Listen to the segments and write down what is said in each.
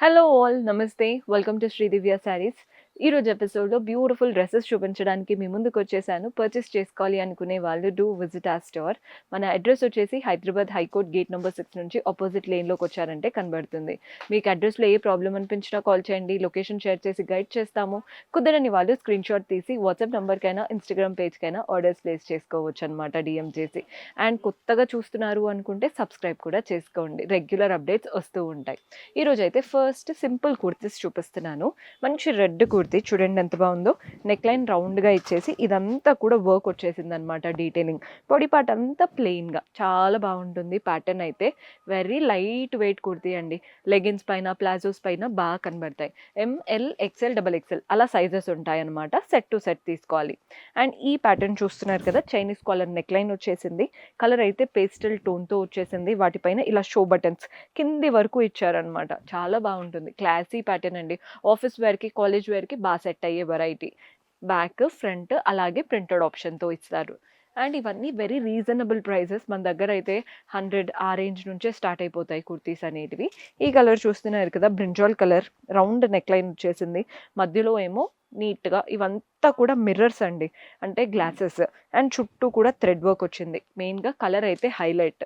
Hello all నమస్తే welcome to Sridivya saris. ఈరోజు ఎపిసోడ్లో బ్యూటిఫుల్ డ్రెస్సెస్ చూపించడానికి మీ ముందుకు వచ్చేసాను. పర్చేస్ చేసుకోవాలి అనుకునే వాళ్ళు డూ విజిట్ ఆ స్టోర్. మన అడ్రస్ వచ్చేసి హైదరాబాద్ హైకోర్ట్ గేట్ నెంబర్ 6 నుంచి ఆపోజిట్ లేన్లోకి వచ్చారంటే కనబడుతుంది. మీకు అడ్రస్లో ఏ ప్రాబ్లం అనిపించినా కాల్ చేయండి, లొకేషన్ షేర్ చేసి గైడ్ చేస్తాము. కుదరని వాళ్ళు స్క్రీన్ షాట్ తీసి వాట్సాప్ నెంబర్కైనా ఇన్స్టాగ్రామ్ పేజ్కైనా ఆర్డర్స్ ప్లేస్ చేసుకోవచ్చు అనమాట డిఎం చేసి. అండ్ కొత్తగా చూస్తున్నారు అనుకుంటే సబ్స్క్రైబ్ కూడా చేసుకోండి, రెగ్యులర్ అప్డేట్స్ వస్తూ ఉంటాయి. ఈరోజు అయితే ఫస్ట్ సింపుల్ కుర్తీస్ చూపిస్తున్నాను. మంచి రెడ్ కుర్తీ చూడండి ఎంత బాగుందో. నెక్ లైన్ రౌండ్గా ఇచ్చేసి ఇదంతా కూడా వర్క్ వచ్చేసింది అనమాట. డీటెయిలింగ్ బాడీ పార్ట్ అంతా ప్లెయిన్గా చాలా బాగుంటుంది. ప్యాటర్న్ అయితే వెరీ లైట్ వెయిట్ కుర్తీ అండి. లెగిన్స్ పైన ప్లాజోస్ పైన బాగా కనబడతాయి. ఎంఎల్ ఎక్స్ఎల్ డబల్ ఎక్స్ఎల్ అలా సైజెస్ ఉంటాయి అనమాట. సెట్ టు సెట్ తీసుకోవాలి. అండ్ ఈ ప్యాటర్న్ చూస్తున్నారు కదా, చైనీస్ కాలర్ నెక్ లైన్ వచ్చేసింది. కలర్ అయితే పేస్టల్ టోన్తో వచ్చేసింది. వాటిపైన ఇలా షో బటన్స్ కింది వరకు ఇచ్చారనమాట. చాలా బాగుంటుంది. క్లాసీ ప్యాటర్న్ అండి. ఆఫీస్ వేర్కి కాలేజ్ వేర్కి బాగా సెట్ అయ్యే వెరైటీ. బ్యాక్ ఫ్రంట్ అలాగే ప్రింటెడ్ ఆప్షన్తో ఇస్తారు. అండ్ ఇవన్నీ వెరీ రీజనబుల్ ప్రైజెస్. మన దగ్గర అయితే 100 ఆ రేంజ్ నుంచే స్టార్ట్ అయిపోతాయి కుర్తీస్ అనేటివి. ఈ కలర్ చూస్తున్నారు కదా, brinjal colour, round neck line వచ్చేసింది. మధ్యలో ఏమో నీట్గా ఇవంతా కూడా మిర్రర్స్ అండి, అంటే గ్లాసెస్. అండ్ చుట్టూ కూడా థ్రెడ్ వర్క్ వచ్చింది. మెయిన్గా కలర్ అయితే హైలైట్.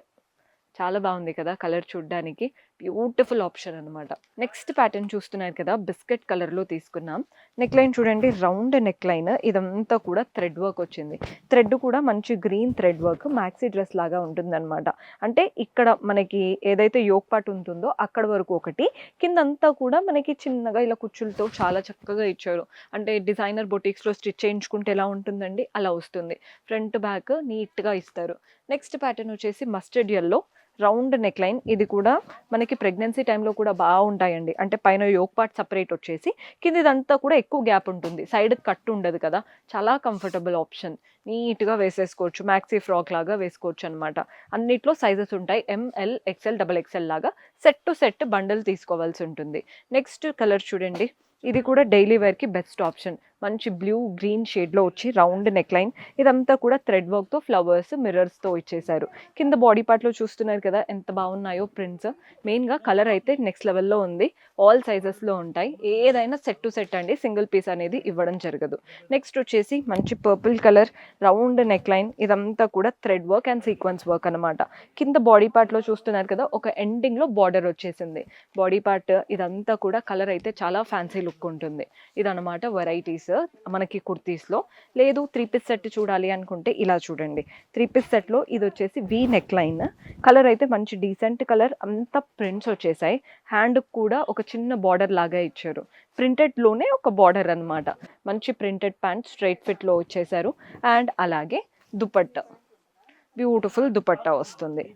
చాలా బాగుంది కదా కలర్, చూడ్డానికి బ్యూటిఫుల్ ఆప్షన్ అనమాట. నెక్స్ట్ ప్యాటర్న్ చూస్తున్నారు కదా, బిస్కెట్ కలర్లో తీసుకున్నాం. నెక్ లైన్ చూడండి, రౌండ్ నెక్ లైన్, ఇదంతా కూడా థ్రెడ్ వర్క్ వచ్చింది. థ్రెడ్ కూడా మంచి green thread work, maxi dress లాగా ఉంటుందన్నమాట. అంటే ఇక్కడ మనకి ఏదైతే యోక్ పార్ట్ ఉంటుందో అక్కడ వరకు ఒకటి, కిందంతా కూడా మనకి చిన్నగా ఇలా కుచ్చులతో చాలా చక్కగా ఇచ్చారు. అంటే డిజైనర్ బొటిక్స్లో స్టిచ్ చేయించుకుంటే ఎలా ఉంటుందండి అలా వస్తుంది. ఫ్రంట్ బ్యాక్ నీట్గా ఇస్తారు. నెక్స్ట్ ప్యాటర్న్ వచ్చేసి mustard yellow, round neck line. ఇది కూడా మనకి ప్రెగ్నెన్సీ టైంలో కూడా బాగుంటాయండి. అంటే పైన యోక్ పార్ట్ సపరేట్ వచ్చేసి కిందిదంతా కూడా ఎక్కువ గ్యాప్ ఉంటుంది, సైడ్ కట్ ఉండదు కదా. చాలా కంఫర్టబుల్ ఆప్షన్. నీట్గా వేసేసుకోవచ్చు, మ్యాక్సీ ఫ్రాక్ లాగా వేసుకోవచ్చు అనమాట. అన్నిట్లో సైజెస్ ఉంటాయి. ఎంఎల్ ఎక్స్ఎల్ డబల్ ఎక్స్ఎల్ లాగా సెట్ టు సెట్ బండిల్ తీసుకోవాల్సి ఉంటుంది. నెక్స్ట్ కలర్ చూడండి, ఇది కూడా డైలీ వేర్కి బెస్ట్ ఆప్షన్. మంచి బ్లూ గ్రీన్ షేడ్లో వచ్చి రౌండ్ నెక్ లైన్, ఇదంతా కూడా థ్రెడ్ వర్క్తో ఫ్లవర్స్ మిర్రర్స్తో ఇచ్చేసారు. కింద బాడీ పార్ట్లో చూస్తున్నారు కదా ఎంత బాగున్నాయో ప్రింట్స్. మెయిన్గా కలర్ అయితే నెక్స్ట్ లెవెల్లో ఉంది. ఆల్ సైజెస్లో ఉంటాయి. ఏదైనా సెట్ టు సెట్ అండి, సింగిల్ పీస్ అనేది ఇవ్వడం జరగదు. నెక్స్ట్ వచ్చేసి మంచి purple colour, round neck line, ఇదంతా కూడా thread work and sequence work అనమాట. కింద బాడీ పార్ట్లో చూస్తున్నారు కదా, ఒక ఎండింగ్లో బార్డర్ వచ్చేసింది. బాడీ పార్ట్ ఇదంతా కూడా కలర్ అయితే చాలా ఫ్యాన్సీ లుక్ ఉంటుంది. ఇదనమాట వెరైటీస్ మనకి కుర్తీస్లో. లేదు 3 పీస్ సెట్ చూడాలి అనుకుంటే ఇలా చూడండి. 3 పీస్ సెట్లో ఇది వచ్చేసి వీ నెక్ లైన్. కలర్ అయితే మంచి డీసెంట్ కలర్, అంతా ప్రింట్స్ వచ్చేసాయి. హ్యాండ్ కూడా ఒక చిన్న బార్డర్ లాగా ఇచ్చారు. ప్రింటెడ్లోనే ఒక బార్డర్ అనమాట. మంచి ప్రింటెడ్ ప్యాంట్ స్ట్రైట్ ఫిట్లో వచ్చేసారు. అండ్ అలాగే దుపట్టా, బ్యూటిఫుల్ దుపట్టా వస్తుంది.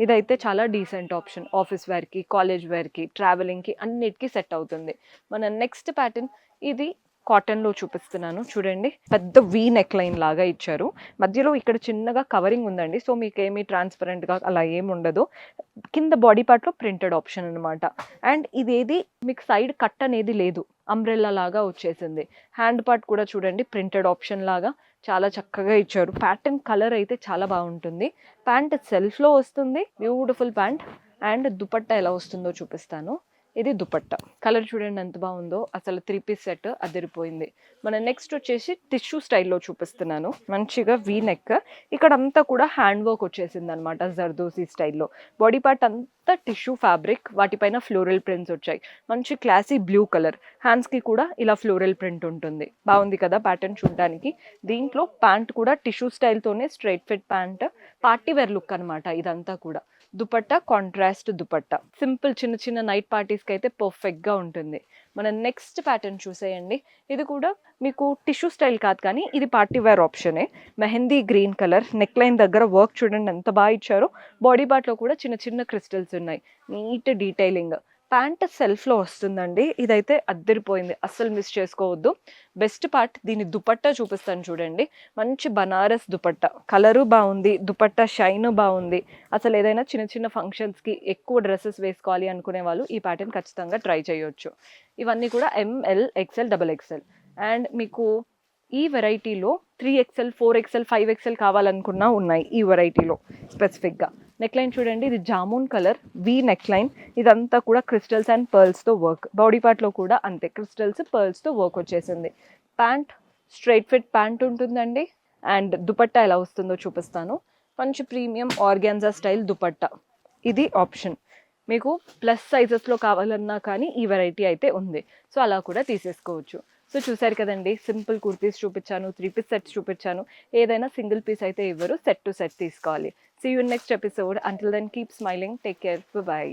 ఇదైతే చాలా డీసెంట్ ఆప్షన్. ఆఫీస్ వేర్కి, కాలేజ్ వేర్కి, ట్రావెలింగ్కి అన్నిటికీ సెట్ అవుతుంది. మన నెక్స్ట్ ప్యాటర్న్ ఇది కాటన్లో చూపిస్తున్నాను చూడండి. పెద్ద వీ నెక్ లైన్ లాగా ఇచ్చారు. మధ్యలో ఇక్కడ చిన్నగా కవరింగ్ ఉందండి, సో మీకు ఏమీ ట్రాన్స్పరెంట్గా అలా ఏమి ఉండదు. కింద బాడీ పార్ట్లో ప్రింటెడ్ ఆప్షన్ అనమాట. అండ్ ఇదేది మీకు సైడ్ కట్ అనేది లేదు, అంబ్రెల్లా లాగా వచ్చేసింది. హ్యాండ్ పార్ట్ కూడా చూడండి ప్రింటెడ్ ఆప్షన్ లాగా చాలా చక్కగా ఇచ్చారు. ప్యాటర్న్ కలర్ అయితే చాలా బాగుంటుంది. ప్యాంట్ సెల్ఫ్లో వస్తుంది, బ్యూటిఫుల్ ప్యాంట్. అండ్ దుపట్టా ఎలా వస్తుందో చూపిస్తాను. ఇది దుపట్టా. కలర్ చూడండి ఎంత బాగుందో, అసలు 3 పీస్ సెట్ అదిరిపోయింది. మన నెక్స్ట్ వచ్చేసి టిష్యూ స్టైల్లో చూపిస్తున్నాను. మంచిగా వీ నెక్, ఇక్కడ అంతా కూడా హ్యాండ్ వర్క్ వచ్చేసింది అనమాట, జర్దోసి స్టైల్లో. బాడీ పార్ట్ అంతా టిష్యూ ఫ్యాబ్రిక్, వాటిపైన ఫ్లోరల్ ప్రింట్స్ వచ్చాయి. మంచి క్లాసీ బ్లూ కలర్. హ్యాండ్స్కి కూడా ఇలా ఫ్లోరల్ ప్రింట్ ఉంటుంది. బాగుంది కదా ప్యాటర్న్ చూడడానికి. దీంట్లో ప్యాంట్ కూడా టిష్యూ స్టైల్తోనే straight fit pant, party wear look అనమాట ఇదంతా కూడా. దుపట్టా కాంట్రాస్ట్ దుపట్టా, సింపుల్ చిన్న చిన్న నైట్ పార్టీస్కి అయితే పర్ఫెక్ట్గా ఉంటుంది. మన నెక్స్ట్ ప్యాటర్న్ చూసేయండి. ఇది కూడా మీకు టిష్యూ స్టైల్ కాదు కానీ ఇది పార్టీ వేర్ ఆప్షనే. Mehndi green colour, neck line దగ్గర వర్క్ చూడండి ఎంత బాగా ఇచ్చారో. బాడీ పార్ట్లో కూడా చిన్న చిన్న క్రిస్టల్స్ ఉన్నాయి. Neat detailing. ప్యాంట్ సెల్ఫ్లో వస్తుందండి. ఇదైతే అద్దరిపోయింది, అస్సలు మిస్ చేసుకోవద్దు. బెస్ట్ పార్ట్ దీని దుపట్టా చూపిస్తాను చూడండి. మంచి బనారస్ దుపట్టా, కలరు బాగుంది, దుపట్టా షైన్ బాగుంది. అసలు ఏదైనా చిన్న చిన్న ఫంక్షన్స్కి ఎక్కువ డ్రెస్సెస్ వేసుకోవాలి అనుకునే వాళ్ళు ఈ ప్యాటర్న్ ఖచ్చితంగా ట్రై చేయొచ్చు. ఇవన్నీ కూడా M L XL double XL. And మీకు ఈ వెరైటీలో 3XL 4XL 5XL కావాలనుకున్నా ఉన్నాయి ఈ వెరైటీలో స్పెసిఫిక్గా. నెక్ లైన్ చూడండి, ఇది jamun colour V neck line. ఇదంతా కూడా క్రిస్టల్స్ అండ్ పర్ల్స్తో వర్క్. బాడీ పార్ట్లో కూడా అంతే క్రిస్టల్స్ పర్ల్స్తో వర్క్ వచ్చేసింది. ప్యాంట్ స్ట్రైట్ ఫిట్ ప్యాంట్ ఉంటుందండి. అండ్ దుపట్టా ఎలా వస్తుందో చూపిస్తాను. మంచి ప్రీమియం ఆర్గాన్జా స్టైల్ దుపట్టా. ఇది ఆప్షన్. మీకు ప్లస్ సైజెస్లో కావాలన్నా కానీ ఈ వెరైటీ అయితే ఉంది. సో అలా కూడా తీసేసుకోవచ్చు. సో చూసారు కదండి, సింపుల్ కుర్తీస్ చూపించాను, 3-piece సెట్స్ చూపించాను. ఏదైనా సింగిల్ పీస్ అయితే ఇవ్వరు, సెట్ టు సెట్ తీసుకోవాలి. See you next episode. Until then keep smiling, take care, by.